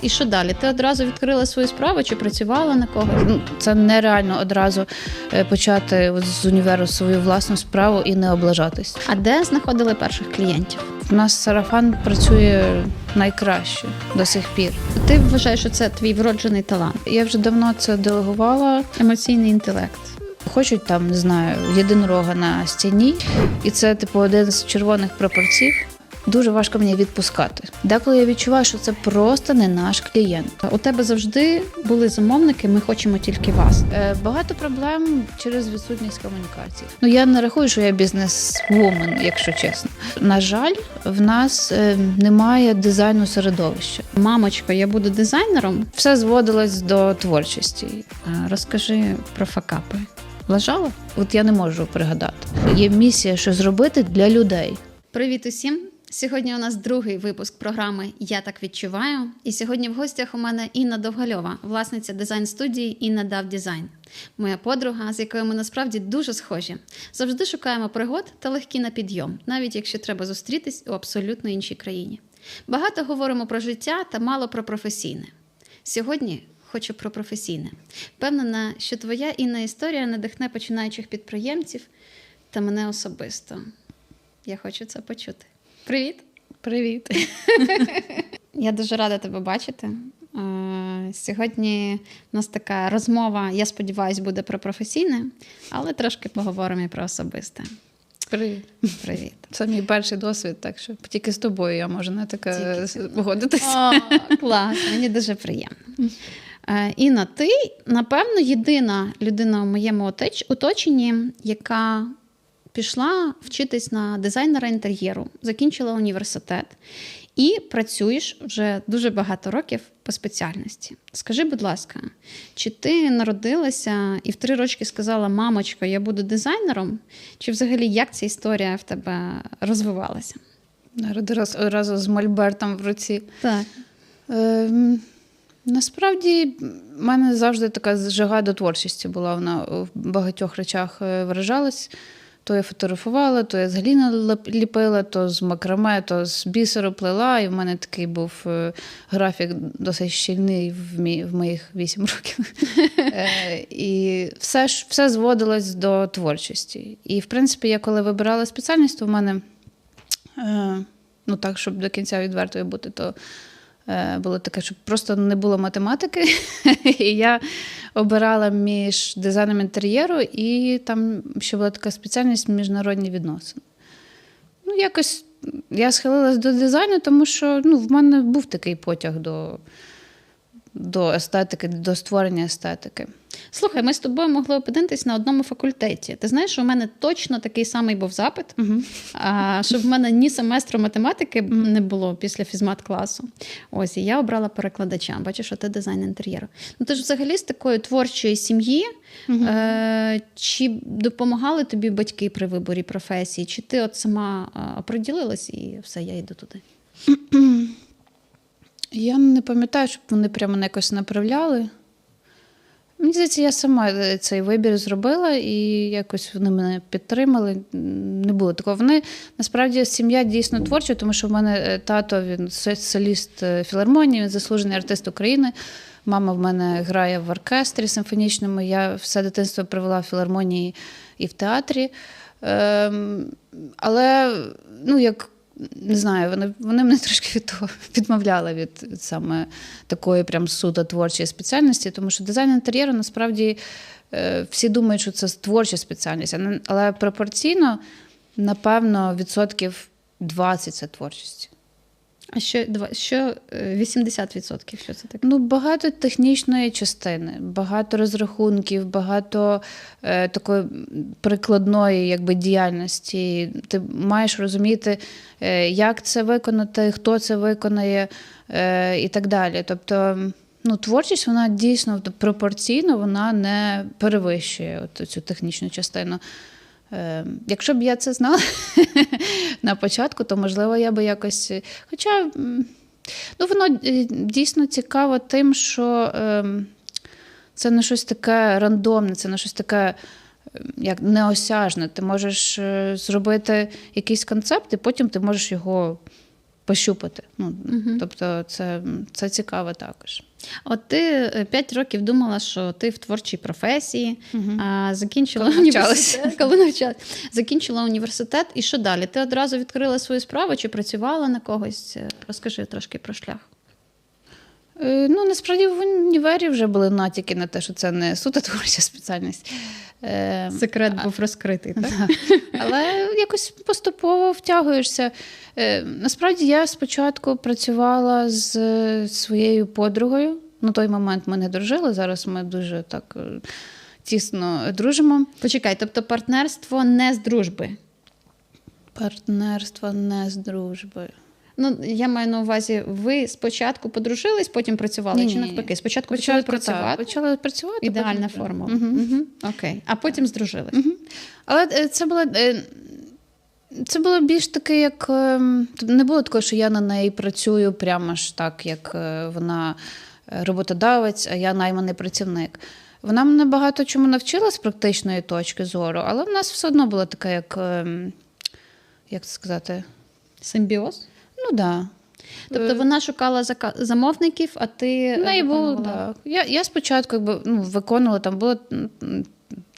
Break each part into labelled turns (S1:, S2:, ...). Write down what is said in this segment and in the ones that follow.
S1: І що далі? Ти одразу відкрила свою справу чи працювала на когось? Це нереально одразу почати з універу свою власну справу і не облажатись. А де знаходили перших клієнтів? У нас сарафан працює найкраще до сих пір. Ти вважаєш, що це твій вроджений талант? Я вже давно це делегувала. Емоційний інтелект. Хочуть там, не знаю, єдинорога на стіні, і це типу один з червоних прапорців. Дуже важко мені відпускати. Деколи я відчуваю, що це просто не наш клієнт. У тебе завжди були замовники, ми хочемо тільки вас. Багато проблем через відсутність комунікації. Я не рахую, що я бізнес-вумен, якщо чесно. На жаль, в нас немає дизайну середовища. Мамочко, я буду дизайнером. Все зводилось до творчості. Розкажи про факапи. Лажала? От я не можу пригадати. Є місія, що зробити для людей. Привіт усім! Сьогодні у нас другий випуск програми «Я так відчуваю». І сьогодні в гостях у мене Інна Довгальова, власниця дизайн-студії «Інна Дав Дизайн». Моя подруга, з якою ми насправді дуже схожі. Завжди шукаємо пригод та легкі на підйом, навіть якщо треба зустрітись у абсолютно іншій країні. Багато говоримо про життя та мало про професійне. Сьогодні хочу про професійне. Впевнена, що твоя, Інна, історія надихне починаючих підприємців та мене особисто. Я хочу це почути. Привіт!
S2: Привіт!
S1: Я дуже рада тебе бачити. Сьогодні у нас така розмова, я сподіваюся, буде про професійне, але трошки поговоримо і про особисте.
S2: Привіт!
S1: Привіт!
S2: Це мій перший досвід, так що тільки з тобою я можу на таке погодитися.
S1: О, клас! Мені дуже приємно. Інна, ти, напевно, єдина людина у моєму оточенні, яка пішла вчитись на дизайнера інтер'єру, закінчила університет і працюєш вже дуже багато років по спеціальності. Скажи, будь ласка, чи ти народилася і в 3 рочки сказала: «Мамочко, я буду дизайнером», чи взагалі як ця історія в тебе розвивалася?
S2: Народилась одразу з мольбертом в руці.
S1: Так.
S2: Насправді, в мене завжди така жага до творчості була. Вона в багатьох речах виражалась. То я фотографувала, то я з глини ліпила, то з макраме, то з бісеру плела. І в мене такий був графік досить щільний в моїх 8 років. І все зводилось до творчості. І, в принципі, я коли вибирала спеціальність, то в мене, так, щоб до кінця відвертою бути, то було таке, щоб просто не було математики. І я обирала між дизайном інтер'єру і там ще була така спеціальність міжнародні відносини. Якось я схилилась до дизайну, тому що в мене був такий потяг до естетики, до створення естетики.
S1: Слухай, ми з тобою могли опинитись на одному факультеті. Ти знаєш, у мене точно такий самий був запит, щоб в мене ні семестру математики не було після фізмат-класу. Ось, і я обрала перекладача. Бачиш, що ти дизайн інтер'єру. Ти ж взагалі з такої творчої сім'ї. Чи допомагали тобі батьки при виборі професії? Чи ти от сама оприділилась і все, я йду туди?
S2: Я не пам'ятаю, щоб вони прямо якось направляли. Мені здається, я сама цей вибір зробила, і якось вони мене підтримали. Не було такого. Вони, насправді, сім'я дійсно творча, тому що в мене тато, він соліст філармонії, він заслужений артист України. Мама в мене грає в оркестрі симфонічному. Я все дитинство провела в філармонії і в театрі. Але, не знаю, вони мене трошки від того відмовляли від саме такої прям суто творчої спеціальності, тому що дизайн інтер'єру, насправді, всі думають, що це творча спеціальність, але пропорційно, напевно, 20% це творчість.
S1: А що 80%? Що це таке?
S2: Багато технічної частини, багато розрахунків, багато такої прикладної діяльності. Ти маєш розуміти, як це виконати, хто це виконає і так далі. Тобто, творчість, вона дійсно пропорційно, вона не перевищує цю технічну частину. Якщо б я це знала на початку, то, можливо, я би якось... Хоча, воно дійсно цікаво тим, що це не щось таке рандомне, це не щось таке як неосяжне. Ти можеш зробити якийсь концепт, і потім ти можеш його пощупати. Тобто це цікаво також.
S3: От ти 5 років думала, що ти в творчій професії, закінчила
S2: Коли навчалась.
S3: закінчила університет. І що далі? Ти одразу відкрила свою справу чи працювала на когось? Розкажи трошки про шлях.
S2: Насправді в універі вже були натяки на те, що це не суто творча спеціальність.
S3: Секрет був розкритий, так?
S2: Але якось поступово втягуєшся. Насправді я спочатку працювала з своєю подругою. На той момент ми не дружили, зараз ми дуже так тісно дружимо.
S3: Почекай, тобто партнерство не з дружби?
S2: Партнерство не з дружби.
S3: Я маю на увазі, ви спочатку подружились, потім працювали, чи навпаки? Спочатку почали працювати?
S2: Почали працювати.
S3: Ідеальна формула. Окей. А потім здружились.
S2: Але це було більш таке, як... Не було такого, що я на неї працюю прямо ж так, як вона роботодавець, а я найманий працівник. Вона мене багато чому навчила з практичної точки зору, але в нас все одно була така, як це сказати...
S3: Симбіоз?
S2: Да.
S3: Тобто вона шукала замовників, а ти
S2: виконувала? Я спочатку виконувала, там було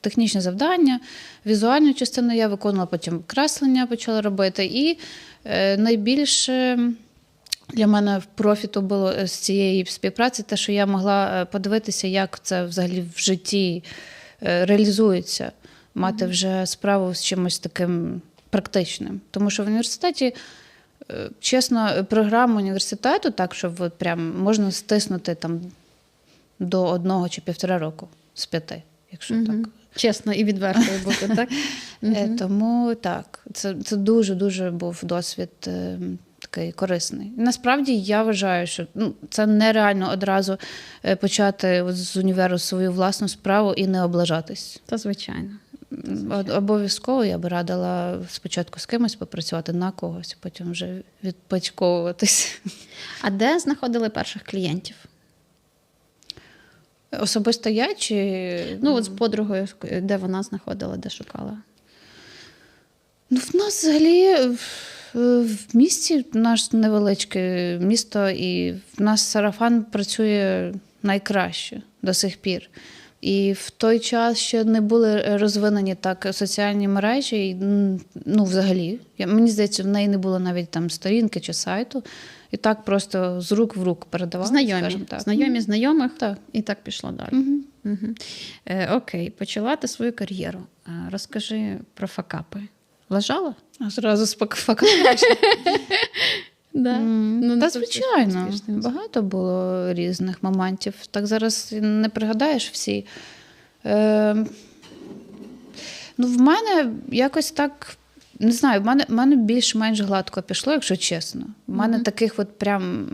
S2: технічне завдання, візуальну частину я виконувала, потім креслення почала робити. І найбільше для мене профіту було з цієї співпраці те, що я могла подивитися, як це взагалі в житті реалізується, мати вже справу з чимось таким практичним. Тому що в університеті, чесно, програму університету так, що от прям можна стиснути там до 1 чи 1,5 року з 5, якщо так.
S3: Чесно і відвертою бути, так?
S2: Тому так, це дуже-дуже був досвід такий корисний. Насправді я вважаю, що це нереально одразу почати з універу свою власну справу і не облажатись.
S3: Та звичайно.
S2: Обов'язково я би радила спочатку з кимось попрацювати на когось, а потім вже відпочковуватись.
S3: А де знаходили перших клієнтів?
S2: Особисто я чи...
S3: От з подругою, де вона знаходила, де шукала?
S2: В нас взагалі в місті, наш невеличке місто, і в нас сарафан працює найкраще до сих пір. І в той час ще не були розвинені так соціальні мережі, і, взагалі. Мені здається, в неї не було навіть там сторінки чи сайту. І так просто з рук в рук передавали.
S3: Знайомі знайомих, так. І так пішло далі. Окей, почала ти свою кар'єру. Розкажи про факапи. Лежала?
S2: А зразу з факапи. Та, звичайно, багато було різних моментів. Так зараз не пригадаєш всі. В мене якось так, не знаю, в мене більш-менш гладко пішло, якщо чесно. В мене таких от прям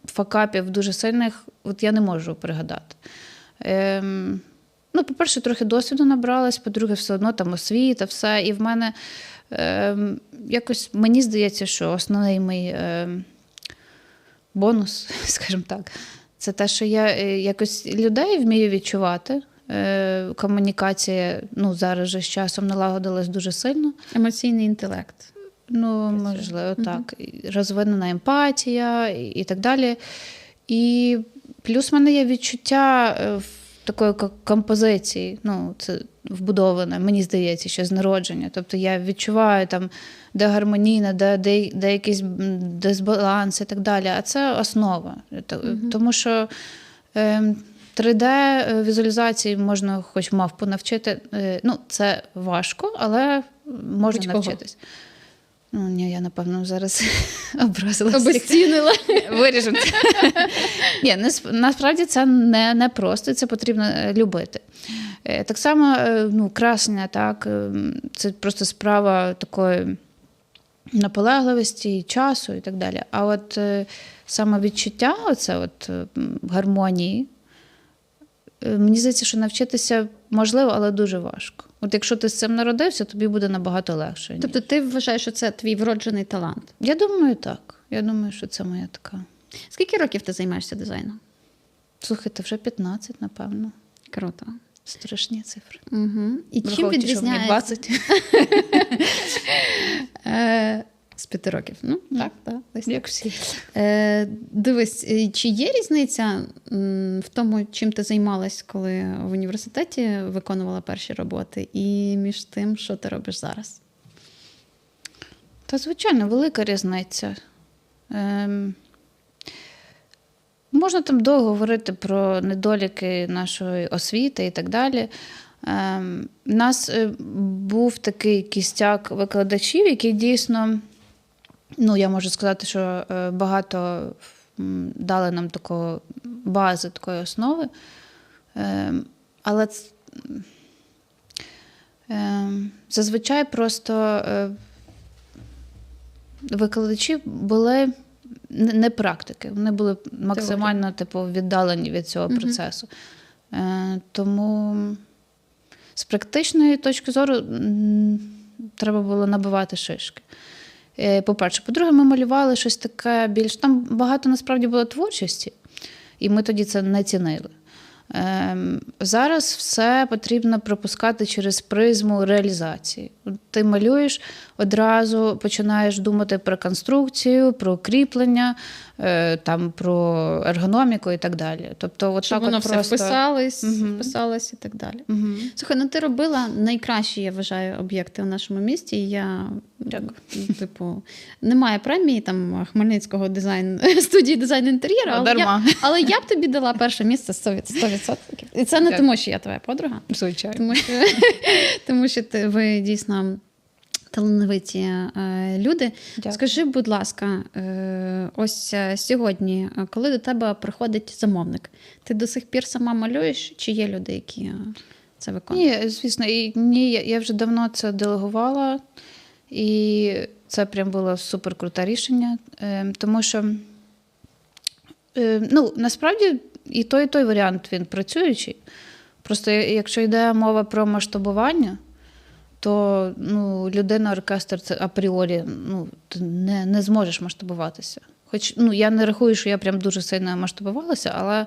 S2: факапів дуже сильних я не можу пригадати. По-перше, трохи досвіду набралась, по-друге, все одно там освіта, все. І в мене якось, мені здається, що основний мій бонус, скажімо так, це те, що я якось людей вмію відчувати. Комунікація, зараз вже з часом налагодилась дуже сильно.
S3: Емоційний інтелект.
S2: Можливо, так. Розвинена емпатія і так далі. І плюс в мене є відчуття такої композиції, це вбудоване, мені здається, ще з народження. Тобто я відчуваю там, де гармонійна, де якийсь дисбаланс і так далі. А це основа. Тому що 3D-візуалізації можна хоч мавпу навчити. Це важко, але можна навчитись. Ні, я, напевно, зараз образилася.
S3: Обезцінила.
S2: Виріжемо. Ні, насправді це не просто, це потрібно любити. Так само, красення, так, це просто справа такої наполегливості, часу і так далі. А от саме відчуття, гармонії, мені здається, що навчитися можливо, але дуже важко. От якщо ти з цим народився, тобі буде набагато легше.
S3: Тобто ти вважаєш, що це твій вроджений талант?
S2: Я думаю, так. Я думаю, що це моя така.
S3: Скільки років ти займаєшся дизайном?
S2: Слухайте, вже 15, напевно.
S3: Круто.
S2: Страшні цифри.
S3: І чим відрізняється?
S2: 20.
S3: З 5 років. Так. Десь
S2: Як
S3: так.
S2: всі.
S3: Дивись, чи є різниця в тому, чим ти займалась, коли в університеті виконувала перші роботи, і між тим, що ти робиш зараз?
S2: Та, звичайно, велика різниця. Можна там довго говорити про недоліки нашої освіти і так далі. У нас був такий кістяк викладачів, які дійсно, я можу сказати, що багато дали нам такої бази, такої основи. Але зазвичай просто викладачі були не практики, вони були максимально віддалені від цього процесу. Тому з практичної точки зору треба було набивати шишки. По-перше. По-друге, ми малювали щось таке більш... Там багато насправді було творчості, і ми тоді це не цінили. Зараз все потрібно пропускати через призму реалізації. Ти малюєш, одразу починаєш думати про конструкцію, про кріплення, там, про ергономіку і так далі. Тобто, от
S3: щоб
S2: так
S3: воно
S2: от
S3: все
S2: просто...
S3: вписалось і так далі.
S2: Угу.
S3: Слухай, ти робила найкращі, я вважаю, об'єкти в нашому місті. І я, немає премії там Хмельницького студії дизайну інтер'єру, але я б тобі дала перше місце 100%. І це не тому, що я твоя подруга.
S2: Звичайно.
S3: Тому що ви дійсно талановиті люди.
S2: Дякую.
S3: Скажи, будь ласка, ось сьогодні, коли до тебе приходить замовник, ти до сих пір сама малюєш, чи є люди, які це виконують?
S2: Ні, звісно. Ні, я вже давно це делегувала, і це прям було супер круте рішення, тому що насправді і той варіант, він працюючий. Просто якщо йде мова про масштабування, то людина, оркестр, це апріорі, ти не зможеш масштабуватися. Хоч я не рахую, що я прям дуже сильно масштабувалася, але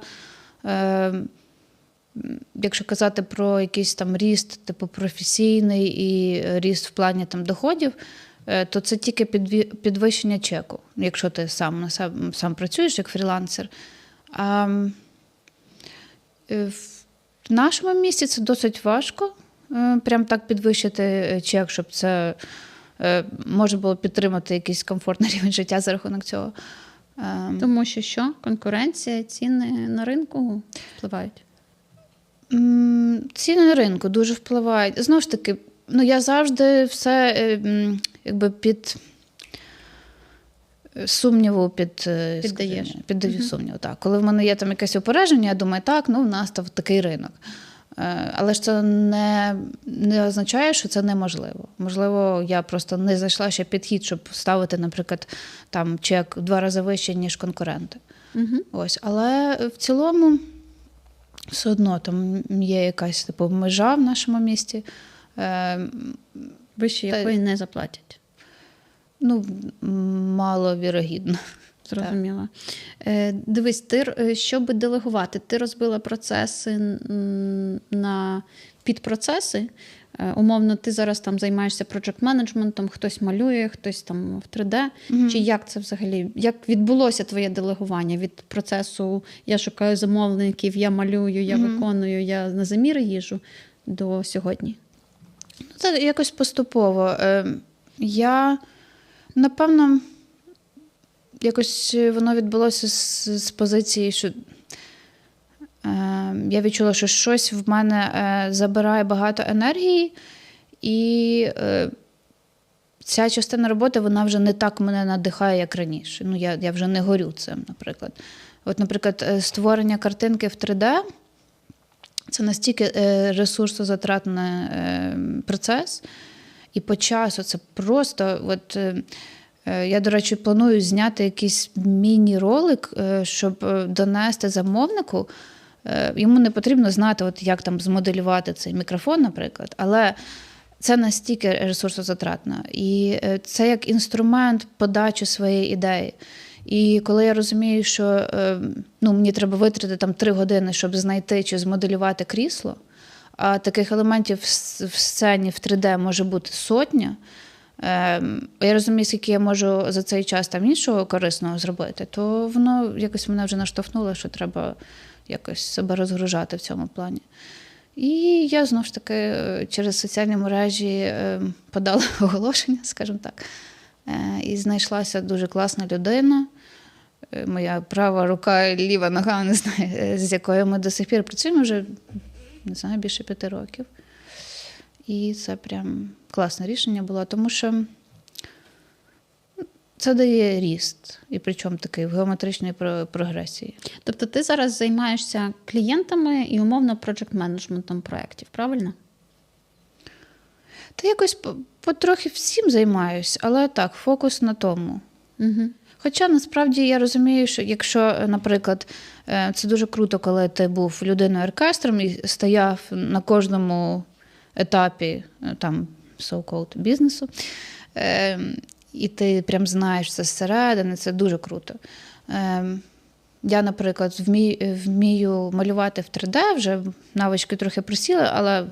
S2: якщо казати про якийсь там ріст, професійний і ріст в плані там доходів, то це тільки підвищення чеку, якщо ти сам працюєш як фрілансер. А в нашому місті це досить важко. Прям так підвищити чек, щоб це можна було підтримати якийсь комфортний рівень життя за рахунок цього.
S3: Тому що? Конкуренція, ціни на ринку впливають?
S2: Ціни на ринку дуже впливають. Знову ж таки, я завжди все під сумніву піддаю сумніву. Так. Коли в мене є там якесь упередження, я думаю, так, в нас там такий ринок. Але ж це не означає, що це неможливо. Можливо, я просто не знайшла ще підхід, щоб ставити, наприклад, там чек в 2 рази вище, ніж конкуренти. Ось. Але в цілому все одно там є якась межа в нашому місті.
S3: Вище якої не заплатять?
S2: Маловірогідно.
S3: Зрозуміло. Дивись, щоб делегувати, ти розбила процеси на підпроцеси. Умовно, ти зараз там займаєшся проджект-менеджментом, хтось малює, хтось там в 3D. Чи як це взагалі? Як відбулося твоє делегування від процесу «я шукаю замовників, я малюю, я виконую, я на заміри їжджу» до сьогодні?
S2: Це якось поступово. Я, напевно, якось воно відбулося з позиції, що я відчула, що щось в мене забирає багато енергії, і ця частина роботи, вона вже не так мене надихає, як раніше. Я вже не горю цим, наприклад. От, наприклад, створення картинки в 3D – це настільки ресурсозатратний процес, і по часу це просто... Я, до речі, планую зняти якийсь міні-ролик, щоб донести замовнику. Йому не потрібно знати, як там змоделювати цей мікрофон, наприклад, але це настільки ресурсозатратно. І це як інструмент подачі своєї ідеї. І коли я розумію, що мені треба витратити там 3 години, щоб знайти чи змоделювати крісло, а таких елементів в сцені в 3D може бути 100, я розумію, скільки я можу за цей час там іншого корисного зробити, то воно якось мене вже наштовхнуло, що треба якось себе розгружати в цьому плані. І я, знову ж таки, через соціальні мережі подала оголошення, скажімо так, і знайшлася дуже класна людина, моя права рука, ліва нога, не знаю, з якою ми до сих пір працюємо вже, не знаю, більше 5 років. І це прям класне рішення було, тому що це дає ріст, і причому такий в геометричній прогресії.
S3: Тобто ти зараз займаєшся клієнтами і умовно проджект-менеджментом проєктів, правильно?
S2: Та якось потрохи всім займаюсь, але так, фокус на тому.
S3: Угу.
S2: Хоча насправді я розумію, що якщо, наприклад, це дуже круто, коли ти був людиною-оркестром і стояв на кожному етапі там so-called бізнесу, і ти прям знаєш це зсередини, це дуже круто. Я, наприклад, вмію малювати в 3D, вже навички трохи просіли, але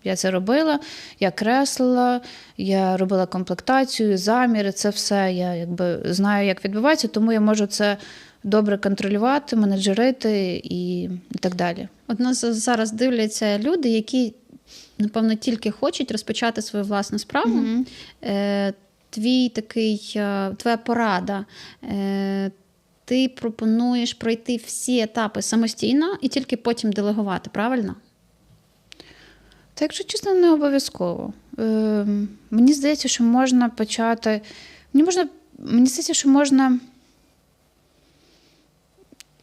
S2: я це робила, я креслила, я робила комплектацію, заміри, це все, я якби знаю, як відбувається, тому я можу це добре контролювати, менеджерити і так далі.
S3: От нас зараз дивляться люди, які, напевно, тільки хочуть розпочати свою власну справу. Твоя порада. Ти пропонуєш пройти всі етапи самостійно і тільки потім делегувати, правильно?
S2: Та, якщо чесно, не обов'язково. Мені здається, що можна почати... Мені здається, що можна...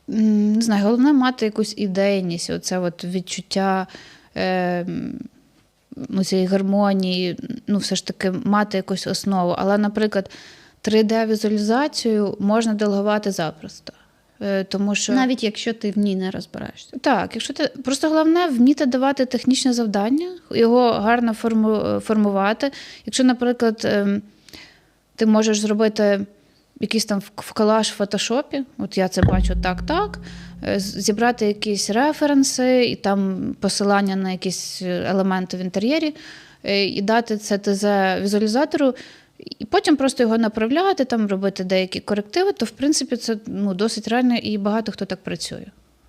S2: Не знаю, головне мати якусь ідейність, оце от відчуття цієї гармонії, все ж таки мати якусь основу. Але, наприклад, 3D-візуалізацію можна делегувати запросто. Тому що...
S3: Навіть якщо ти в ній не розбираєшся.
S2: Так, якщо ти... Просто головне вміти давати технічне завдання, його гарно формувати. Якщо, наприклад, ти можеш зробити якийсь там колаж в фотошопі, от я це бачу так, зібрати якісь референси і там посилання на якісь елементи в інтер'єрі, і дати це ТЗ-візуалізатору, і потім просто його направляти, там робити деякі корективи, то, в принципі, це досить реально, і багато хто так працює.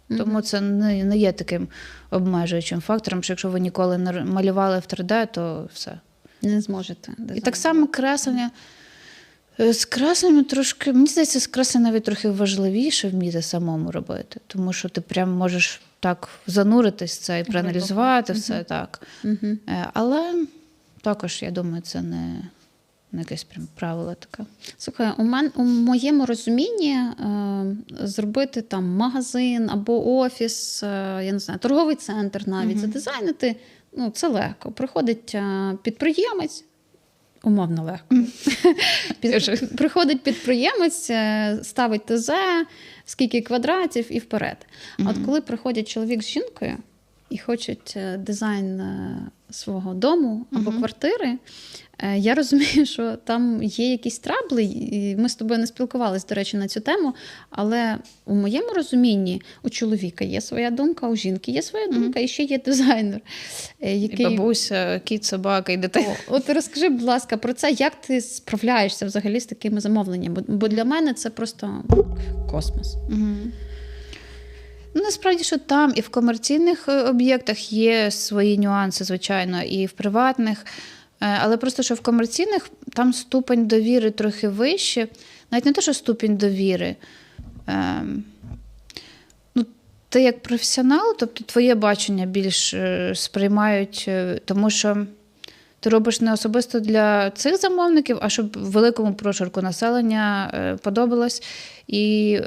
S2: Тому це не є таким обмежуючим фактором, що якщо ви ніколи не малювали в 3D, то все.
S3: Не зможете.
S2: І так само креслення. З красенням трошки, мені здається, з красенням навіть трохи важливіше вміти самому робити, тому що ти прям можеш так зануритись в це і проаналізувати все так. Але також, я думаю, це не якесь прям правило таке.
S3: Слухай, у моєму розумінні зробити там магазин або офіс, я не знаю, торговий центр навіть, задизайнити, це легко. Приходить підприємець, умовно легко. Приходить підприємець, ставить ТЗ, скільки квадратів і вперед. А от коли приходять чоловік з жінкою і хочуть дизайн свого дому або квартири, я розумію, що там є якісь трабли, і ми з тобою не спілкувалися, до речі, на цю тему, але у моєму розумінні у чоловіка є своя думка, у жінки є своя думка, і ще є дизайнер.
S2: І бабуся, кіт, собака, і дитина.
S3: От розкажи, будь ласка, про це, як ти справляєшся взагалі з такими замовленнями? Бо для мене це просто космос.
S2: Насправді, що там і в комерційних об'єктах є свої нюанси, звичайно, і в приватних. Але просто, що в комерційних там ступень довіри трохи вище. Навіть не те, що ступінь довіри. Ти як професіонал, тобто твоє бачення більш сприймають, тому що ти робиш не особисто для цих замовників, а щоб великому прошарку населення подобалось і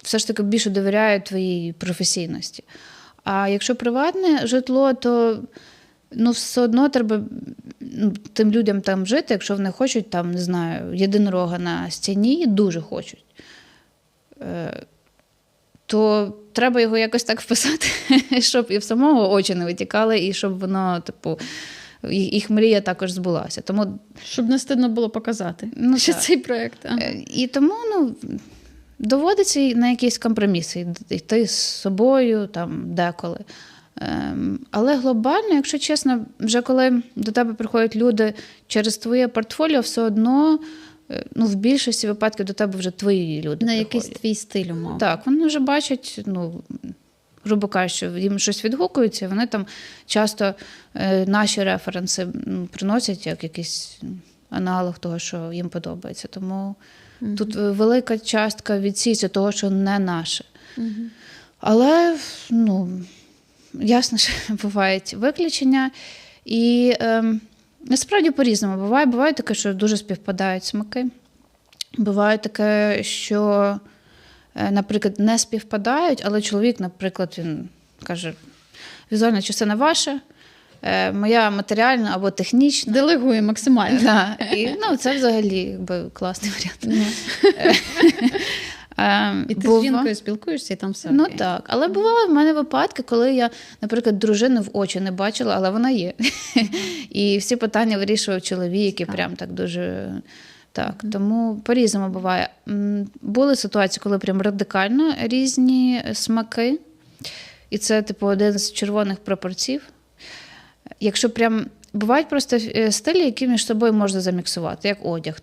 S2: все ж таки більше довіряють твоїй професійності. А якщо приватне житло, то все одно треба тим людям там жити, якщо вони хочуть, там, не знаю, єдинорога на стіні, дуже хочуть, то треба його якось так вписати, щоб і в самого очі не витікали, і щоб воно, їх мрія також збулася. Тому...
S3: Щоб не стидно було показати, що цей проєкт.
S2: І тому, доводиться на якісь компроміси йти з собою, там, деколи. Але глобально, якщо чесно, вже коли до тебе приходять люди через твоє портфоліо, все одно в більшості випадків до тебе вже твої люди
S3: На
S2: приходять.
S3: якийсь твій стиль, умовно.
S2: Так, вони вже бачать, грубо кажучи, що їм щось відгукується, вони там часто наші референси приносять як якийсь аналог того, що їм подобається. Тому тут велика частка відсіється того, що не наше. Але, ясно, що бувають виключення. І насправді по-різному буває. Буває таке, що дуже співпадають смаки. Буває таке, що, наприклад, не співпадають, але чоловік, наприклад, він каже, візуальна частина ваша, моя матеріальна або технічна.
S3: Делегує максимально.
S2: Да. І, це взагалі класний варіант.
S3: І ти з жінкою спілкуєшся, і там все окей.
S2: Так. Але бували в мене випадки, коли я, наприклад, дружини в очі не бачила, але вона є. І всі питання вирішував чоловік, і прям так дуже... Так, тому по-різному буває. Були ситуації, коли прям радикально різні смаки. І це, один з червоних прапорців. Якщо прям... Бувають просто стилі, які між собою можна заміксувати, як одяг,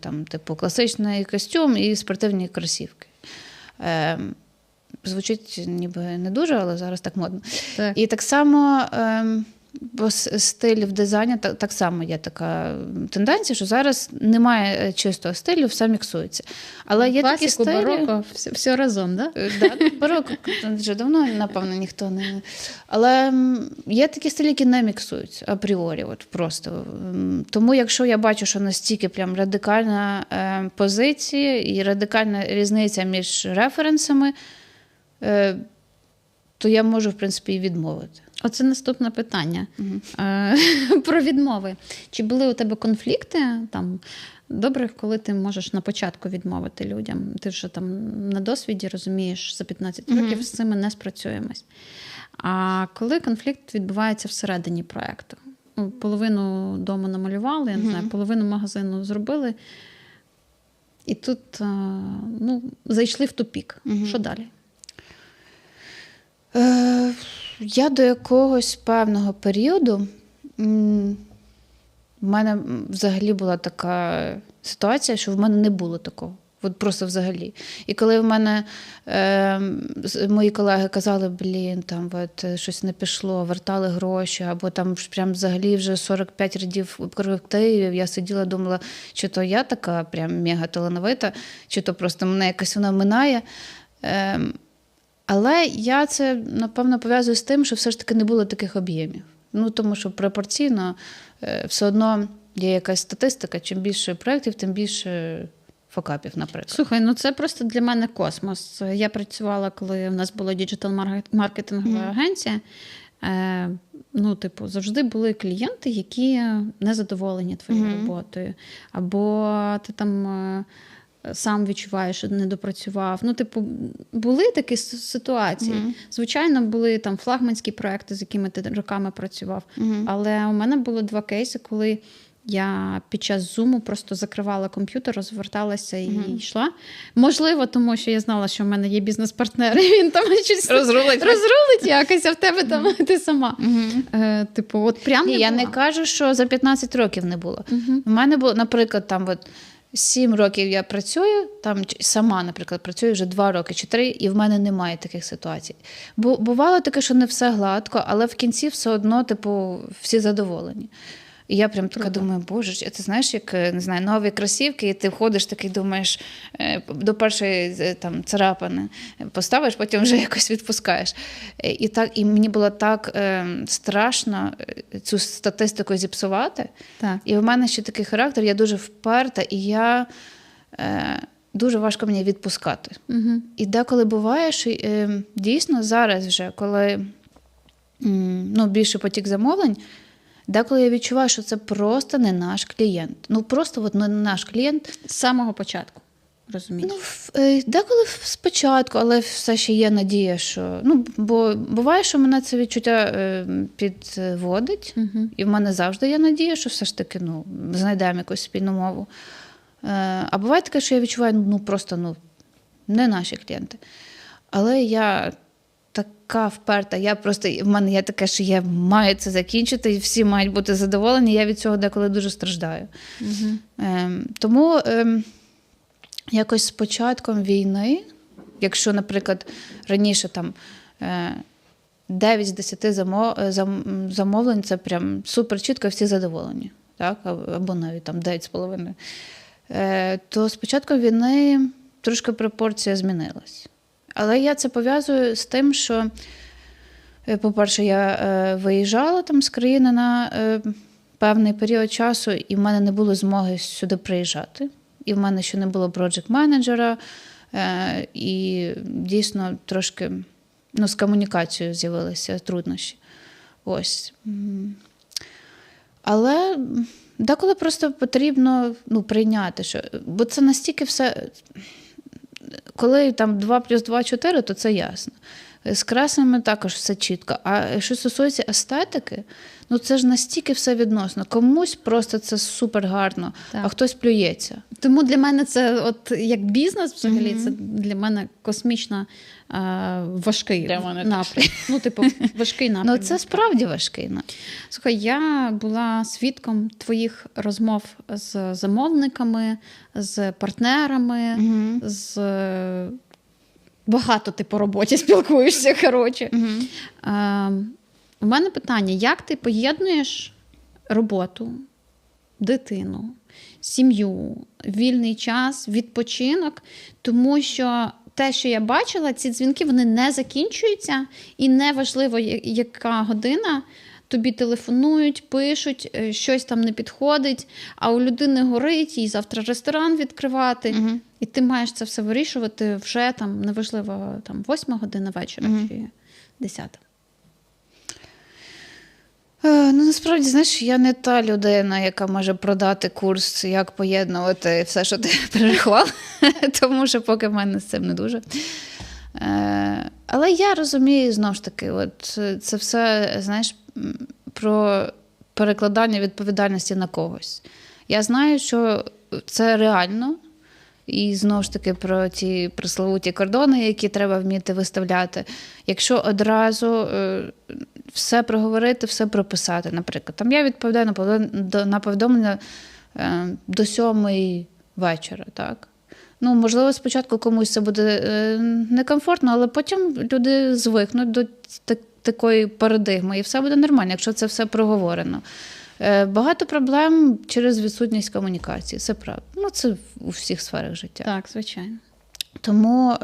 S2: класичний костюм і спортивні кросівки. Звучить ніби не дуже, але зараз так модно.
S3: Так.
S2: І так само стиль в дизайні, так само є така тенденція, що зараз немає чистого стилю, все міксується. Але є такі стилі...
S3: бароко, все разом, да?
S2: Бароко вже давно, напевно, ніхто не... Але є такі стилі, які не міксуються апріорі, просто. Тому якщо я бачу, що настільки прям радикальна позиція і радикальна різниця між референсами, то я можу, в принципі, і відмовити.
S3: Оце наступне питання про відмови. Чи були у тебе конфлікти там? Добре, коли ти можеш на початку відмовити людям. Ти вже на досвіді розумієш, за 15 років з цими не спрацюємось. А коли конфлікт відбувається всередині проєкту? Половину дому намалювали, я не знаю, половину магазину зробили, і тут зайшли в тупік. Що далі?
S2: Я до якогось певного періоду, в мене взагалі була така ситуація, що в мене не було такого. От просто взагалі. І коли в мене мої колеги казали, щось не пішло, вертали гроші, або там прям взагалі вже 45 рядів корективів, я сиділа, думала, чи то я така прям мега талановита, чи то просто мене якось вона минає. Але я це, напевно, пов'язую з тим, що все ж таки не було таких об'ємів. Тому що пропорційно все одно є якась статистика, чим більше проєктів, тим більше факапів, наприклад.
S3: Слухай, це просто для мене космос. Я працювала, коли в нас була діджитал-маркетингова агенція. Завжди були клієнти, які не задоволені твоєю роботою. Або ти там... сам відчуваєш, що не допрацював. Були такі ситуації. Звичайно, були там флагманські проекти, з якими ти роками працював. Але у мене було 2 кейси, коли я під час зуму просто закривала комп'ютер, розверталася і йшла. Можливо, тому що я знала, що в мене є бізнес-партнер, і він там щось розрулить якось, а в тебе там ти сама.
S2: Я не кажу, що за 15 років не було. У мене було, наприклад, 7 років я працюю, сама, наприклад, працюю вже 2 роки чи 3, і в мене немає таких ситуацій. Бувало таке, що не все гладко, але в кінці все одно, всі задоволені. І я прям така думаю, боже, ти знаєш, як, не знаю, нові кросівки, і ти входиш такий, думаєш, до першої царапини поставиш, потім вже якось відпускаєш. І мені було так страшно цю статистику зіпсувати.
S3: Так.
S2: І в мене ще такий характер, я дуже вперта, і я дуже важко мені відпускати. І деколи буває, що дійсно зараз вже, коли більше потік замовлень, деколи я відчуваю, що це просто не наш клієнт. Просто не наш клієнт.
S3: З самого початку, розумієш?
S2: Деколи спочатку, але все ще є надія, що... бо буває, що мене це відчуття підводить, і в мене завжди є надія, що все ж таки знайдемо якусь спільну мову. А буває таке, що я відчуваю, просто не наші клієнти. Але я така вперта. В мене є таке, що я маю це закінчити, і всі мають бути задоволені. Я від цього деколи дуже страждаю. Тому якось з початком війни, якщо, наприклад, раніше там 9 з 10 замовлень, це прям супер чітко, всі задоволені. Так? Або навіть там 9,5. То з початком війни трошки пропорція змінилась. Але я це пов'язую з тим, що, по-перше, я виїжджала там з країни на певний період часу, і в мене не було змоги сюди приїжджати. І в мене ще не було проджект-менеджера, і дійсно трошки з комунікацією з'явилися труднощі. Ось. Але деколи просто потрібно прийняти, що, бо це настільки все, коли там 2 + 2 – 4, то це ясно. З красами також все чітко. А що стосується естетики, це ж настільки все відносно. Комусь просто це супер гарно, а хтось плюється.
S3: Тому для мене це, от як бізнес взагалі, це для мене космічно важкий напрям. Важкий напрям.
S2: Це справді важкий.
S3: Слухай, я була свідком твоїх розмов з замовниками, з партнерами, з... Багато ти по роботі спілкуєшся, коротше. У мене питання, як ти поєднуєш роботу, дитину, сім'ю, вільний час, відпочинок, тому що те, що я бачила, ці дзвінки, вони не закінчуються, і неважливо, яка година, тобі телефонують, пишуть, щось там не підходить, а у людини горить, їй завтра ресторан відкривати, і ти маєш це все вирішувати вже, там, неважливо, 8 година вечора чи 10.
S2: Насправді, знаєш, я не та людина, яка може продати курс, як поєднувати все, що ти перерахував, тому що поки в мене з цим не дуже. Але я розумію, знову ж таки, це все, знаєш, про перекладання відповідальності на когось. Я знаю, що це реально, і знову ж таки про ті пресловуті кордони, які треба вміти виставляти. Якщо одразу все проговорити, все прописати, наприклад. Там я відповідаю на повідомлення до 7 вечора, так? Можливо, спочатку комусь це буде некомфортно, але потім люди звикнуть до такої парадигми, і все буде нормально, якщо це все проговорено. Багато проблем через відсутність комунікації, це правда. Це у всіх сферах життя.
S3: Так, звичайно.
S2: Тому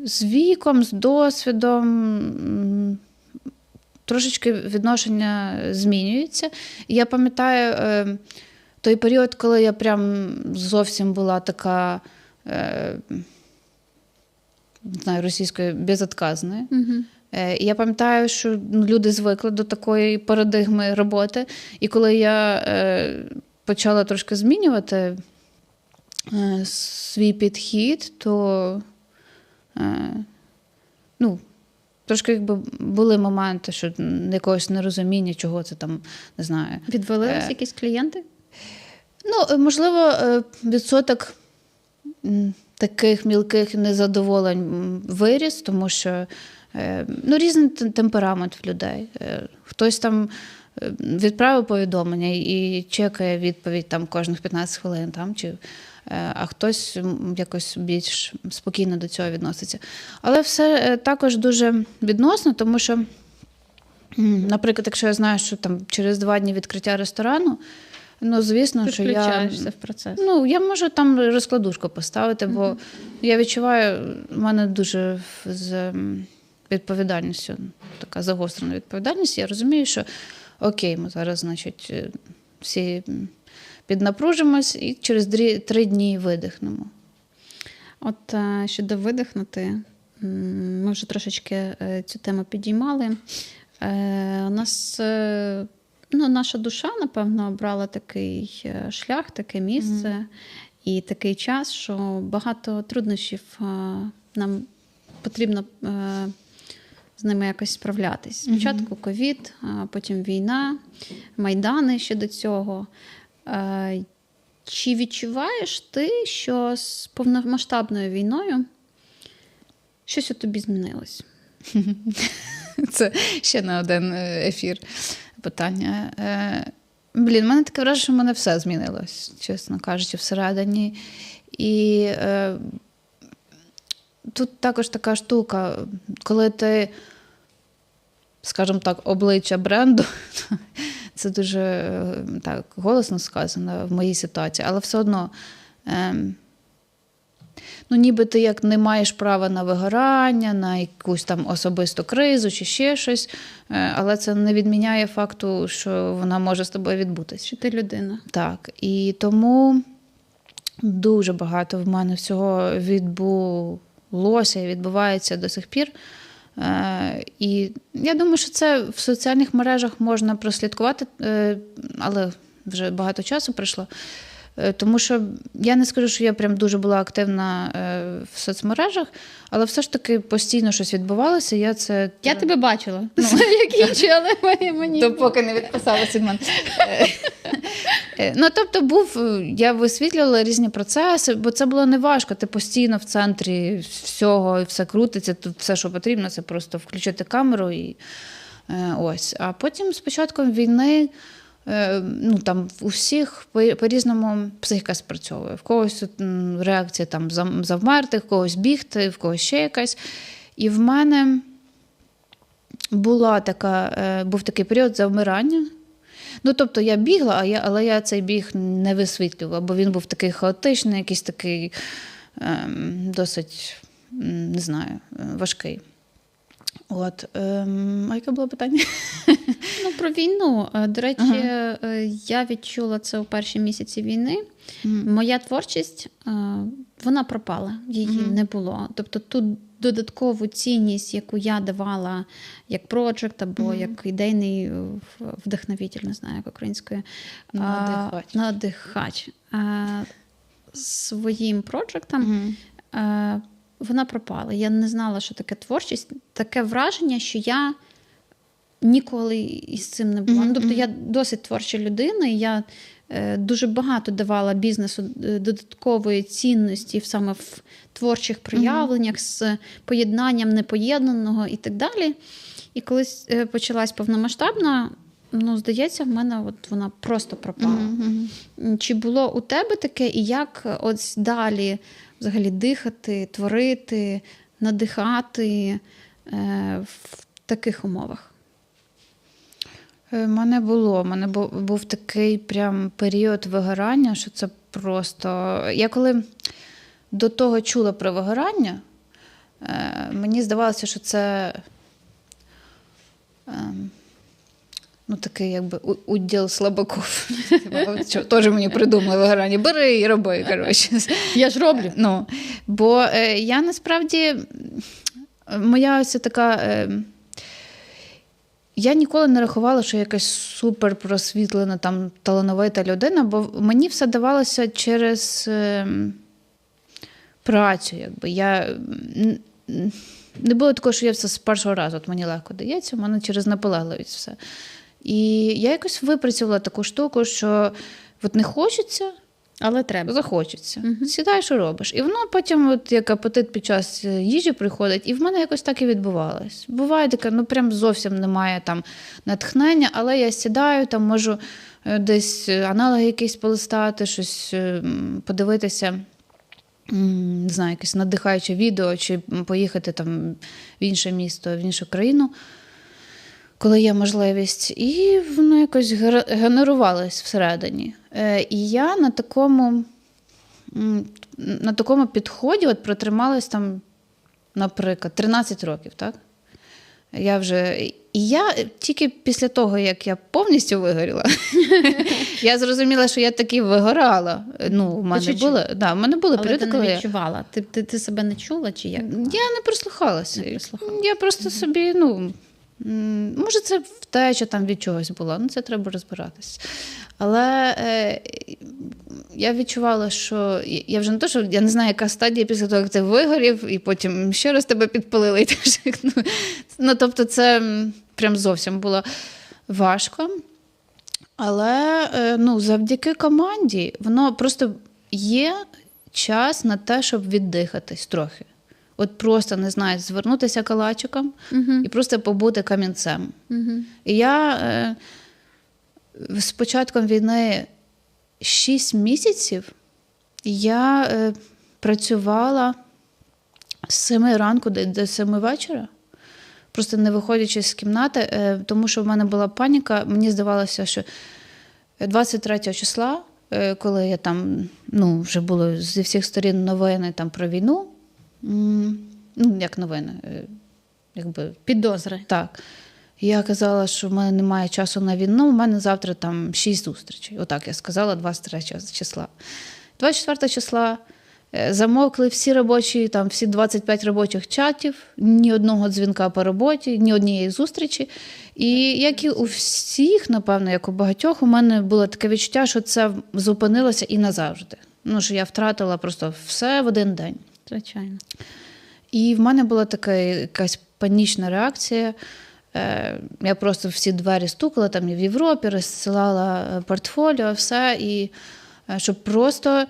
S2: з віком, з досвідом трошечки відношення змінюється. І я пам'ятаю той період, коли я прям зовсім була така, не знаю, російською, безотказною. І я пам'ятаю, що люди звикли до такої парадигми роботи. І коли я почала трошки змінювати свій підхід, то трошки були моменти, що якогось нерозуміння, чого це там, не знаю.
S3: Відвалились якісь клієнти?
S2: Можливо, відсоток таких мілких незадоволень виріс, тому що різний темперамент в людей. Хтось там відправив повідомлення і чекає відповідь там кожних 15 хвилин, а хтось якось більш спокійно до цього відноситься. Але все також дуже відносно, тому що, наприклад, якщо я знаю, що там через 2 дні відкриття ресторану, звісно, що я...
S3: Включаєшся в процес.
S2: Я можу там розкладушку поставити, бо я відчуваю, в мене дуже з відповідальністю, така загострена відповідальність. Я розумію, що окей, ми зараз, значить, всі піднапружимось і через 3 дні видихнемо.
S3: От щодо видихнути, ми вже трошечки цю тему підіймали. У нас, наша душа, напевно, обрала такий шлях, таке місце і такий час, що багато труднощів нам потрібно з ними якось справлятись. Спочатку ковід, а потім війна, майдани ще до цього. Чи відчуваєш ти, що з повномасштабною війною щось у тобі змінилось?
S2: Це ще на один ефір питання. В мене таке враження, що в мене все змінилось, чесно кажучи, всередині. І тут також така штука, коли ти, скажімо так, обличчя бренду, це дуже так голосно сказано в моїй ситуації, але все одно, ніби ти як не маєш права на вигорання, на якусь там особисту кризу чи ще щось, але це не відміняє факту, що вона може з тобою відбутися.
S3: Що ти людина.
S2: Так, і тому дуже багато в мене всього відбулося і відбувається до сих пір. І я думаю, що це в соціальних мережах можна прослідкувати, але вже багато часу пройшло. Тому що я не скажу, що я прям дуже була активна в соцмережах, але все ж таки постійно щось відбувалося. Я
S3: тебе бачила. Як інші, але мені...
S2: Допоки не відписалася від мене. Тобто я висвітлювала різні процеси, бо це було неважко. Ти постійно в центрі всього, і все крутиться, тут все, що потрібно, це просто включити камеру і ось. А потім з початком війни там у всіх по-різному психіка спрацьовує. В когось реакція там завмерти, в когось бігти, в когось ще якась. І в мене був такий період завмирання. Тобто я бігла, але я цей біг не висвітлювала, бо він був такий хаотичний, якийсь такий досить, не знаю, важкий. А яке було питання?
S3: Про війну. До речі, я відчула це у перші місяці війни. Моя творчість, вона пропала, її не було. Тобто ту додаткову цінність, яку я давала як проджект або як ідейний вдохновитель, не знаю, як українською. Надихач. Своїм проджектом вона пропала. Я не знала, що таке творчість. Таке враження, що я ніколи із цим не була. Тобто я досить творча людина, і я дуже багато давала бізнесу додаткової цінності саме в творчих проявленнях з поєднанням непоєднаного і так далі. І колись почалась повномасштабна, здається, в мене вона просто пропала. Чи було у тебе таке, і як далі взагалі дихати, творити, надихати в таких умовах?
S2: У мене був такий прям період вигорання, що це просто... Я коли до того чула про вигорання, мені здавалося, що це такий якби уділ слабаків. Теж мені придумали вигорання. Бери і роби, коротше.
S3: Я ж роблю.
S2: Бо я насправді... Моя ось така... Я ніколи не рахувала, що я якась супер просвітлена, там, талановита людина, бо мені все давалося через працю. Якби. Не було такого, що я все з першого разу, мені легко дається, в мене через наполегливість все. І я якось випрацювала таку штуку, що не хочеться,
S3: але треба.
S2: Захочеться. Сідаєш і робиш. І воно потім, як апетит під час їжі приходить, і в мене якось так і відбувалось. Буває таке, прям зовсім немає там натхнення, але я сідаю, там можу десь аналоги якісь полистати, щось подивитися, не знаю, якесь надихаюче відео, чи поїхати там в інше місто, в іншу країну, коли є можливість. І воно якось генерувалось всередині. І я на такому підході протрималась там, наприклад, 13 років, так? І я тільки після того, як я повністю вигоріла, я зрозуміла, що я таки вигорала. В мене були періоди, коли
S3: я відчувала. Ти себе не чула чи як?
S2: Я не прислухалася. Я просто собі, може, це втеча там від чогось була, це треба розбиратись. Але я відчувала, що я вже не то, що я не знаю, яка стадія після того, як ти вигорів, і потім ще раз тебе підпалили. Тобто це прям зовсім було важко. Але завдяки команді воно просто є час на те, щоб віддихатись трохи. От просто не знають звернутися калачиком і просто побути камінцем. І я з початком війни 6 місяців я працювала з 7 ранку до 7 вечора, просто не виходячи з кімнати, тому що в мене була паніка. Мені здавалося, що 23 числа, коли я там, вже було зі всіх сторін новини там про війну, як новини, якби
S3: Підозри.
S2: так. Я казала, що в мене немає часу на війну, у мене завтра там 6 зустрічей. Отак я сказала 23 числа. 24 числа замовкли всі робочі, там всі 25 робочих чатів, ні одного дзвінка по роботі, ні однієї зустрічі. І як і у всіх, напевно, як у багатьох, у мене було таке відчуття, що це зупинилося і назавжди. Що я втратила просто все в один день.
S3: Звичайно.
S2: І в мене була така якась панічна реакція. Я просто всі двері стукала, там і в Європі, розсилала портфоліо, все, і щоб просто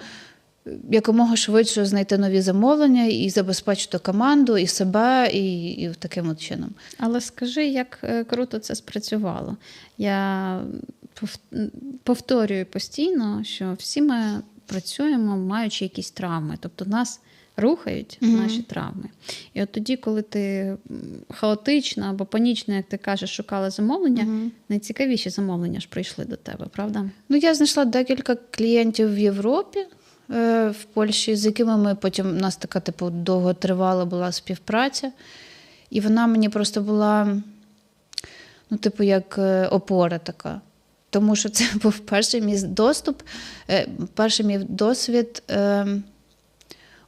S2: якомога швидше знайти нові замовлення і забезпечити команду, і себе, і таким от чином.
S3: Але скажи, як круто це спрацювало. Я повторюю постійно, що всі ми працюємо, маючи якісь травми. Тобто нас рухають наші травми. І от тоді, коли ти хаотично або панічно, як ти кажеш, шукала замовлення, найцікавіші замовлення ж прийшли до тебе, правда?
S2: Я знайшла декілька клієнтів в Європі, в Польщі, з якими ми потім, у нас така довготривала була співпраця. І вона мені просто була, як опора така. Тому що це був перший мій доступ, перший мій досвід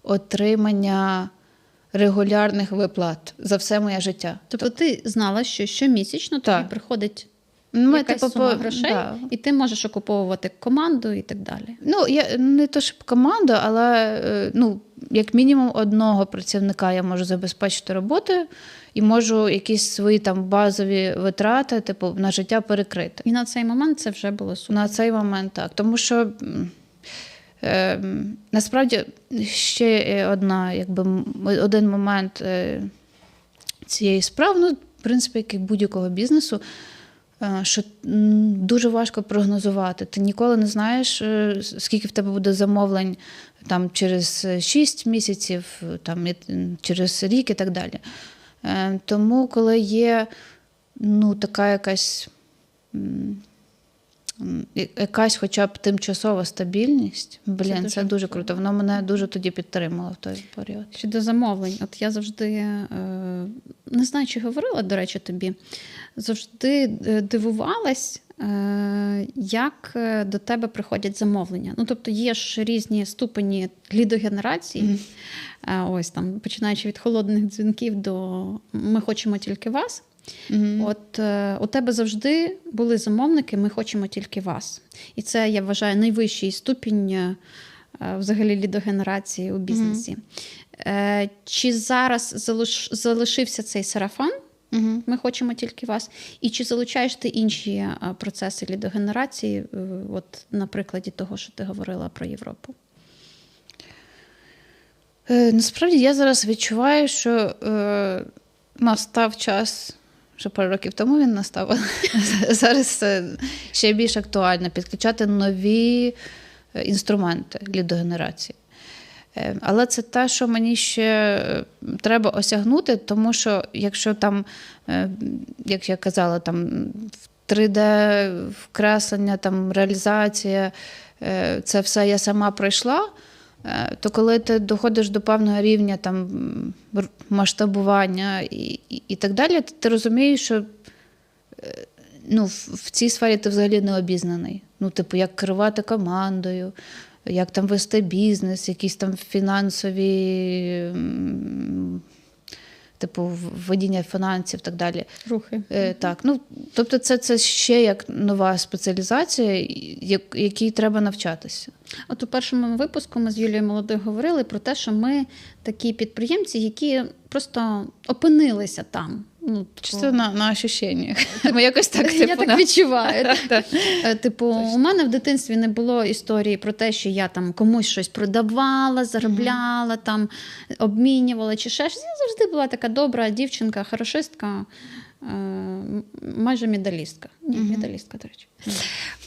S2: отримання регулярних виплат за все моє життя.
S3: Тобто ти знала, що щомісячно тобі приходить якась сума грошей, і ти можеш окуповувати команду і так далі.
S2: Я не то, щоб команду, але як мінімум одного працівника я можу забезпечити роботою і можу якісь свої там базові витрати, на життя перекрити.
S3: І на цей момент це вже було супер.
S2: На цей момент так. Тому що насправді ще один момент цієї справи, в принципі, як і будь-якого бізнесу, що дуже важко прогнозувати. Ти ніколи не знаєш, скільки в тебе буде замовлень там, через 6 місяців, там, через рік і так далі. Тому, коли є така якась хоча б тимчасова стабільність, це дуже круто. Воно мене дуже тоді підтримало в той період.
S3: Щодо замовлень. От я завжди, не знаю, чи говорила, до речі, тобі, завжди дивувалась, як до тебе приходять замовлення. Тобто є ж різні ступені лідогенерації, ось там, починаючи від холодних дзвінків до «ми хочемо тільки вас». От у тебе завжди були замовники «ми хочемо тільки вас». І це, я вважаю, найвищий ступінь взагалі лідогенерації у бізнесі. Чи зараз залишився цей сарафан «ми хочемо тільки вас»? І чи залучаєш ти інші процеси лідогенерації, от на прикладі того, що ти говорила про Європу?
S2: Насправді я зараз відчуваю, що настав час, що пару років тому він настав, зараз це ще більш актуально, підключати нові інструменти лідогенерації. Але це те, що мені ще треба осягнути, тому що якщо там, як я казала, там 3D вкреслення, там реалізація, це все я сама пройшла, то коли ти доходиш до певного рівня там, масштабування і так далі, ти розумієш, що в цій сфері ти взагалі не обізнаний. Як керувати командою, як там вести бізнес, якісь там фінансові, введення фінансів і так далі.
S3: Рухи.
S2: Так, тобто це ще як нова спеціалізація, якій треба навчатися.
S3: От у першому випуску ми з Юлією Молодою говорили про те, що ми такі підприємці, які просто опинилися там. Ну,
S2: Чисто на ощущеннях. Якось так,
S3: я так відчуваю.
S2: Так.
S3: Типу, у мене в дитинстві не було історії про те, що я там комусь щось продавала, заробляла, там обмінювала чи ще щось. Я завжди була така добра дівчинка, хорошистка, майже медалістка. Ні, медалістка, до речі.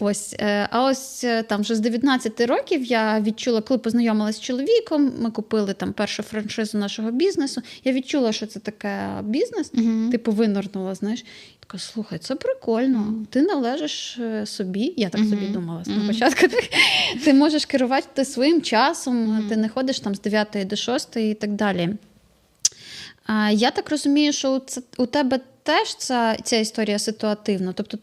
S3: Ось, а ось там вже з 19 років я відчула, коли познайомилася з чоловіком, ми купили там першу франшизу нашого бізнесу. Я відчула, що це таке бізнес, типу винирнула, знаєш. І така, слухай, це прикольно. Ти належиш собі, я так собі думала на початку. Ти можеш керувати своїм часом, ти не ходиш там з 9 до 6 і так далі. Я так розумію, що у тебе теж ця історія ситуативна. Тобто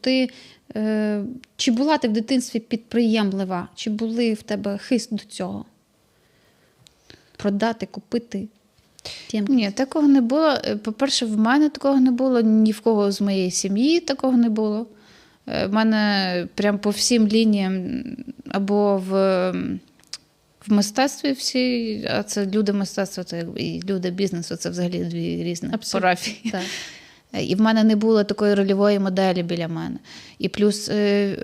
S3: чи була ти в дитинстві підприємлива, чи були в тебе хист до цього? Продати, купити?
S2: Ні, такого не було. По-перше, в мене такого не було, ні в кого з моєї сім'ї такого не було. В мене прям по всім лініям або в мистецтві всі, а це люди мистецтва, це і люди бізнесу, це взагалі дві різні парафії.
S3: Так.
S2: І в мене не було такої рольової моделі біля мене. І плюс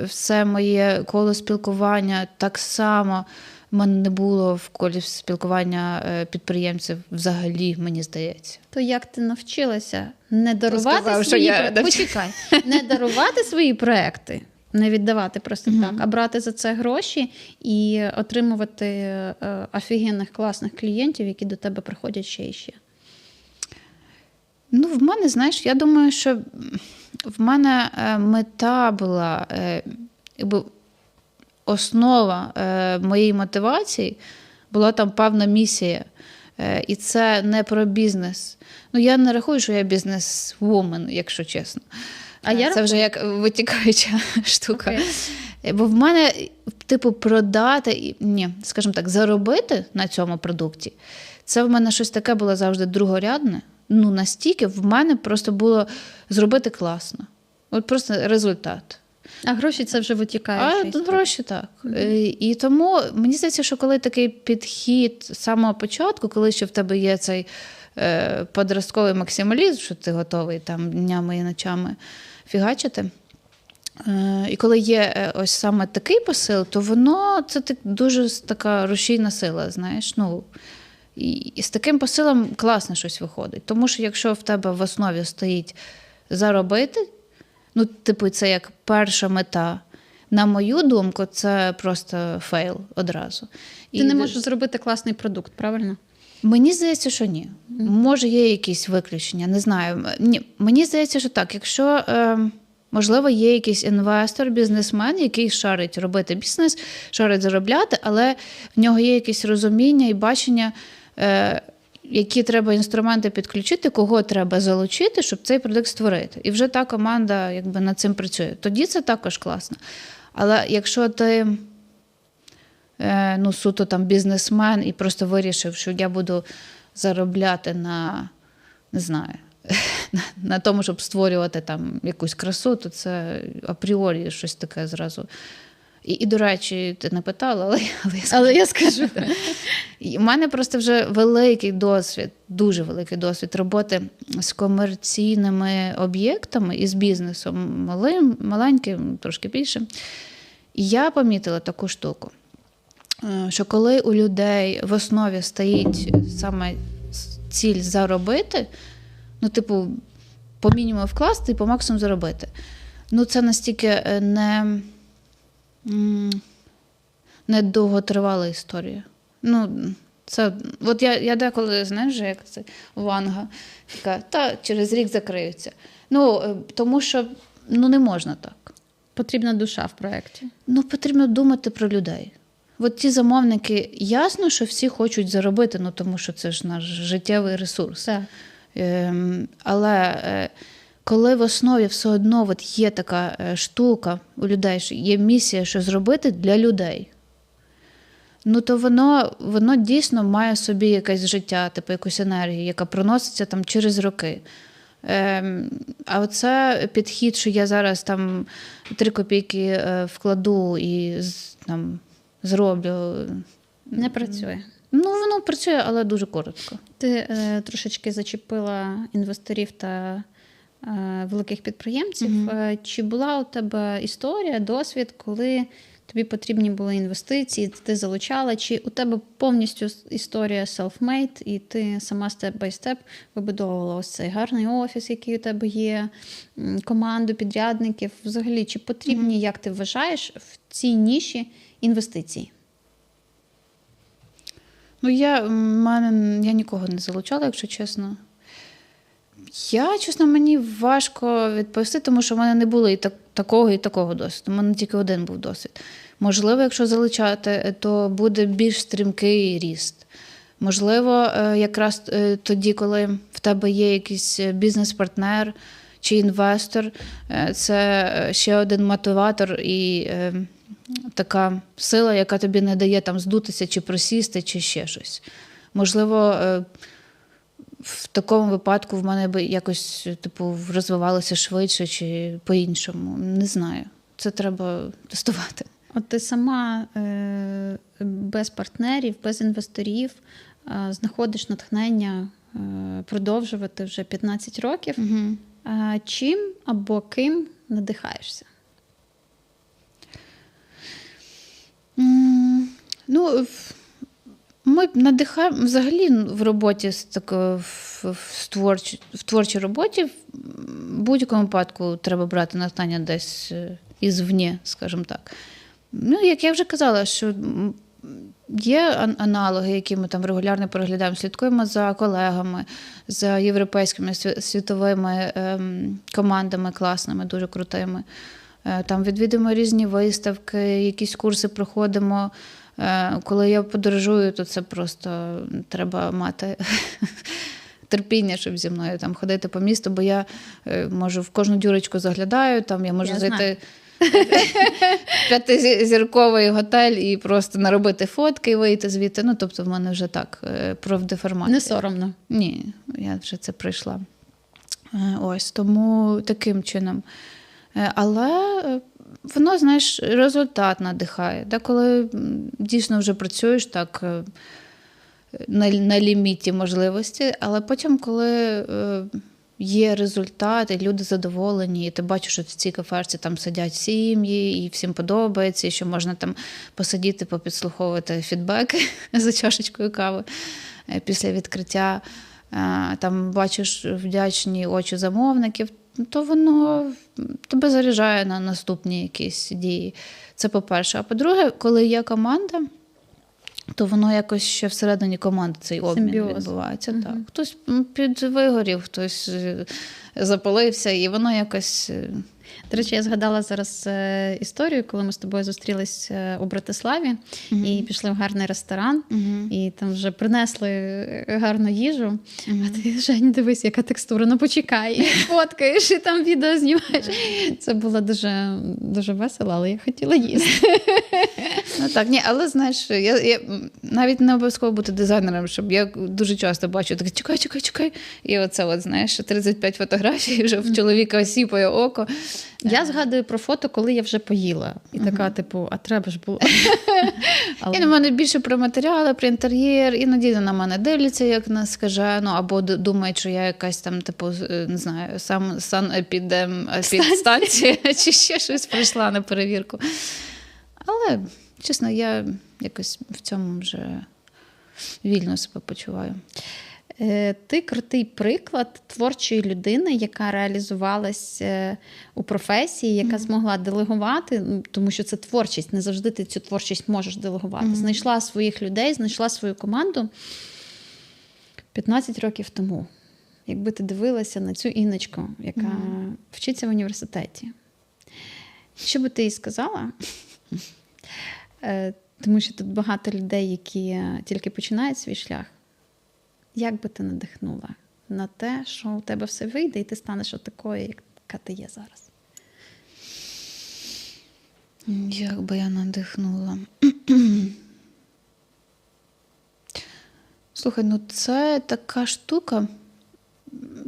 S2: все моє коло спілкування так само в мене не було в колі спілкування підприємців взагалі, мені здається.
S3: То як ти навчилася не дарувати
S2: сказав,
S3: свої
S2: що я
S3: проекти? Почекай. Не дарувати свої проекти, не віддавати просто так, а брати за це гроші і отримувати офігенних, класних клієнтів, які до тебе приходять ще і ще.
S2: Ну, в мене, знаєш, я думаю, що в мене мета була, якби основа моєї мотивації була там певна місія. І це не про бізнес. Ну, я не рахую, що я бізнес-вумен, якщо чесно. Це вже як витікаюча штука. Okay. Бо в мене, типу, продати, скажімо так, заробити на цьому продукті, це в мене щось таке було завжди другорядне. Ну, настільки в мене просто було зробити класно. От просто результат.
S3: А гроші це вже витікає.
S2: А гроші так. І тому мені здається, що коли такий підхід з самого початку, коли ще в тебе є цей подростковий максималізм, що ти готовий там днями і ночами фігачити, і коли є ось саме такий посил, то воно це дуже така рушійна сила, знаєш, ну. І з таким посилом класно щось виходить. Тому що якщо в тебе в основі стоїть заробити, ну, типу, це як перша мета, на мою думку, це просто фейл одразу.
S3: Ти не можеш зробити класний продукт, правильно?
S2: Мені здається, що ні. Може, є якісь виключення, не знаю. Ні, мені здається, що так. Якщо, можливо, є якийсь інвестор, бізнесмен, який шарить робити бізнес, шарить заробляти, але в нього є якесь розуміння і бачення, які треба інструменти підключити, кого треба залучити, щоб цей продукт створити. І вже та команда якби над цим працює. Тоді це також класно. Але якщо ти суто там бізнесмен і просто вирішив, що я буду заробляти на, не знаю, на тому, щоб створювати там якусь красу, то це апріорі щось таке зразу. І до речі, ти не питала, але я скажу. У мене просто вже великий досвід, дуже великий досвід роботи з комерційними об'єктами і з бізнесом, маленьким, трошки більшим. І я помітила таку штуку, що коли у людей в основі стоїть саме ціль заробити, ну, типу, по мінімуму вкласти і по максимуму заробити, ну, це настільки не довготривала історія. Ну, це, от я деколи, знаєш, як це Ванга, така, через рік закриються. Ну, тому що, не можна так.
S3: Потрібна душа в проєкті.
S2: Ну, потрібно думати про людей. От ті замовники, ясно, що всі хочуть заробити, тому що це ж наш життєвий ресурс.
S3: Так.
S2: Але коли в основі все одно от є така штука у людей, що є місія, що зробити для людей, ну то воно дійсно має собі якесь життя, типу якусь енергію, яка проноситься там через роки. А оце підхід, що я зараз там 3 копійки вкладу і там зроблю.
S3: Не працює.
S2: Ну, воно працює, але дуже коротко.
S3: Ти трошечки зачепила інвесторів та великих підприємців. Чи була у тебе історія, досвід, коли тобі потрібні були інвестиції, ти залучала, чи у тебе повністю історія self-made, і ти сама степ-бай-степ вибудовувала ось цей гарний офіс, який у тебе є, команду підрядників? Взагалі, чи потрібні, як ти вважаєш, в цій ніші інвестиції?
S2: Ну, я нікого не залучала, якщо чесно. Чесно, мені важко відповісти, тому що в мене не було і такого досвіду. У мене тільки один був досвід. Можливо, якщо залучати, то буде більш стрімкий ріст. Можливо, якраз тоді, коли в тебе є якийсь бізнес-партнер чи інвестор, це ще один мотиватор і така сила, яка тобі не дає там здутися чи просісти, чи ще щось. Можливо, в такому випадку в мене би якось розвивалося швидше чи по-іншому. Не знаю. Це треба тестувати.
S3: От ти сама без партнерів, без інвесторів знаходиш натхнення продовжувати вже 15 років.
S2: Угу.
S3: Чим або ким надихаєшся?
S2: Ну, ми надихаємо взагалі в роботі, в творчій роботі, в будь-якому випадку треба брати натхнення десь ізвні, скажімо так. Ну, як я вже казала, що є аналоги, які ми там регулярно переглядаємо, слідкуємо за колегами, за європейськими світовими командами класними, дуже крутими. Там відвідуємо різні виставки, якісь курси проходимо. Коли я подорожую, то це просто треба мати терпіння, щоб зі мною там ходити по місту, бо я можу в кожну дюрочку заглядаю, там я можу зайти в 5-зірковий готель і просто наробити фотки і вийти звідти. Ну, тобто в мене вже так, профдеформація.
S3: Не соромно?
S2: Ні, я вже це пройшла. Ось, тому таким чином. Але воно, знаєш, результат надихає. Коли дійсно вже працюєш так на ліміті можливості, але потім, коли є результат, і люди задоволені, і ти бачиш, що в цій кафешці там сидять сім'ї, і всім подобається, і що можна там посидіти, попідслуховувати фідбек за чашечкою кави після відкриття, там бачиш вдячні очі замовників, то воно тебе заряджає на наступні якісь дії. Це по-перше. А по-друге, коли є команда, то воно якось ще всередині команди цей обмін відбувається.
S3: Угу.
S2: Так. Хтось підвигорів, хтось запалився, і воно якось...
S3: До речі, я згадала зараз історію, коли ми з тобою зустрілись у Братиславі і пішли в гарний ресторан, і там вже принесли гарну їжу. А ти, Жень, дивись, яка текстура, ну почекай, і фоткаєш, і там відео знімаєш. Це було дуже, дуже весело, але я хотіла їсти.
S2: Ну так, ні, але знаєш, я навіть не обов'язково бути дизайнером, щоб я дуже часто бачу, так чекай, і оце от, знаєш, 35 фотографій, вже в чоловіка осіпає око.
S3: Я згадую про фото, коли я вже поїла. І така, типу, а треба ж було.
S2: І на мене більше про матеріали, про інтер'єр, іноді на мене дивляться, як на скажену, або думають, що я якась там, типу, не знаю, санепідстанція, чи ще щось прийшла на перевірку. Але, чесно, я якось в цьому вже вільно себе почуваю.
S3: Ти крутий приклад творчої людини, яка реалізувалась у професії, яка змогла делегувати, тому що це творчість, не завжди ти цю творчість можеш делегувати. Знайшла своїх людей, знайшла свою команду 15 років тому. Якби ти дивилася на цю Інночку, яка вчиться в університеті. Що би ти їй сказала? Тому що тут багато людей, які тільки починають свій шлях. Як би ти надихнула на те, що у тебе все вийде, і ти станеш отакою, яка ти є зараз?
S2: Як би я надихнула? Слухай, ну це така штука,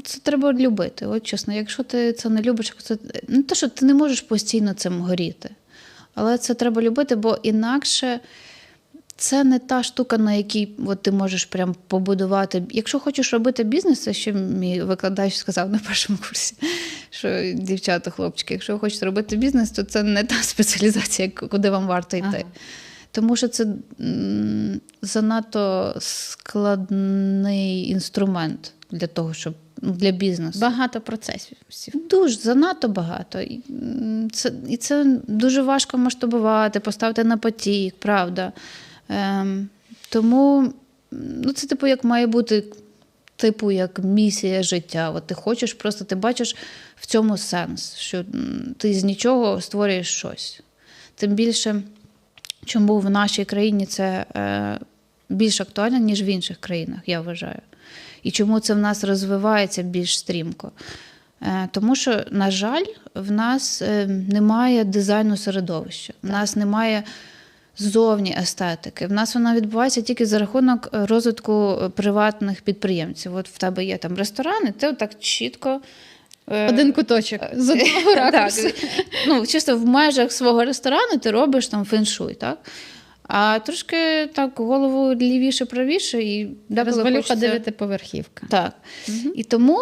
S2: це треба любити. От чесно, якщо ти це не любиш, це не те, що ти не можеш постійно цим горіти. Але це треба любити, бо інакше це не та штука, на якій от ти можеш прям побудувати. Якщо хочеш робити бізнес, це ще мій викладач сказав на першому курсі, що дівчата, хлопчики, якщо хочете робити бізнес, то це не та спеціалізація, куди вам варто йти.
S3: Ага.
S2: Тому що це занадто складний інструмент для того, щоб для бізнесу.
S3: Багато процесів.
S2: Дуже занадто багато. І це дуже важко масштабувати, поставити на потік, правда. Тому це типу як має бути як місія життя. От ти хочеш, просто ти бачиш в цьому сенс, що ти з нічого створюєш щось. Тим більше, чому в нашій країні це більш актуально, ніж в інших країнах, я вважаю. І чому це в нас розвивається більш стрімко? Тому що, на жаль, в нас немає дизайну середовища, в нас немає зовні естетики. В нас вона відбувається тільки за рахунок розвитку приватних підприємців. От в тебе є там ресторан, і ти отак чітко...
S3: Один куточок з одного ракурсу.
S2: Чисто в межах свого ресторану ти робиш там феншуй, так? А трошки так голову лівіше, правіше і
S3: Розвалюха 9-поверхівка.
S2: Так. Угу. І тому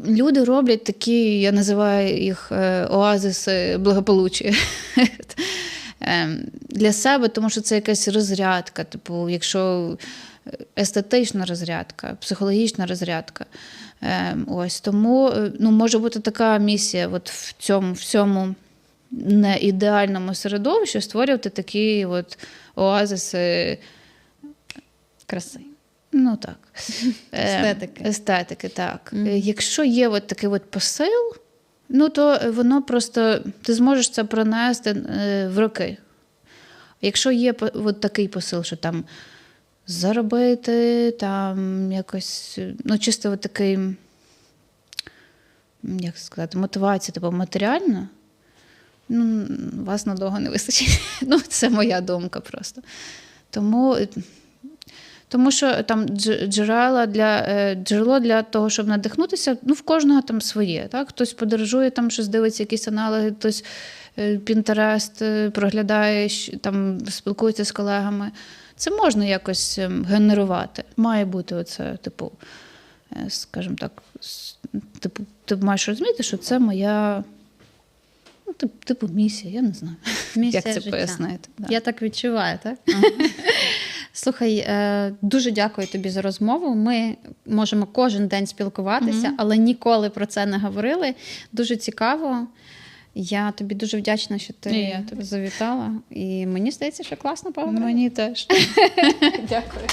S2: люди роблять такі, я називаю їх оазиси благополуччя для себе, тому що це якась розрядка, типу, якщо естетична розрядка, психологічна розрядка. Ось тому може бути така місія от в цьому неідеальному середовищі створювати такі от оазиси
S3: краси.
S2: Так.
S3: Естетики,
S2: так. Якщо є от такий от посил, то воно просто, ти зможеш це пронести в роки. Якщо є от такий посил, що там заробити, там якось, чисто от такий, як сказати, мотивація, типу матеріальна, вас надовго не вистачить. Це моя думка просто. Тому що там джерело для того, щоб надихнутися, в кожного там своє. Так? Хтось подорожує, там щось дивиться, якісь аналоги, хтось Pinterest проглядає, там спілкується з колегами. Це можна якось генерувати. Має бути оце, скажімо так, ти маєш розуміти, що це моя місія, я не знаю,
S3: місія
S2: як це
S3: життя.
S2: Пояснити. Да.
S3: Я так відчуваю, так? Слухай, дуже дякую тобі за розмову. Ми можемо кожен день спілкуватися, але ніколи про це не говорили. Дуже цікаво. Я тобі дуже вдячна, що ти завітала. І мені здається, що класно поговорили.
S2: Мені теж. Дякую.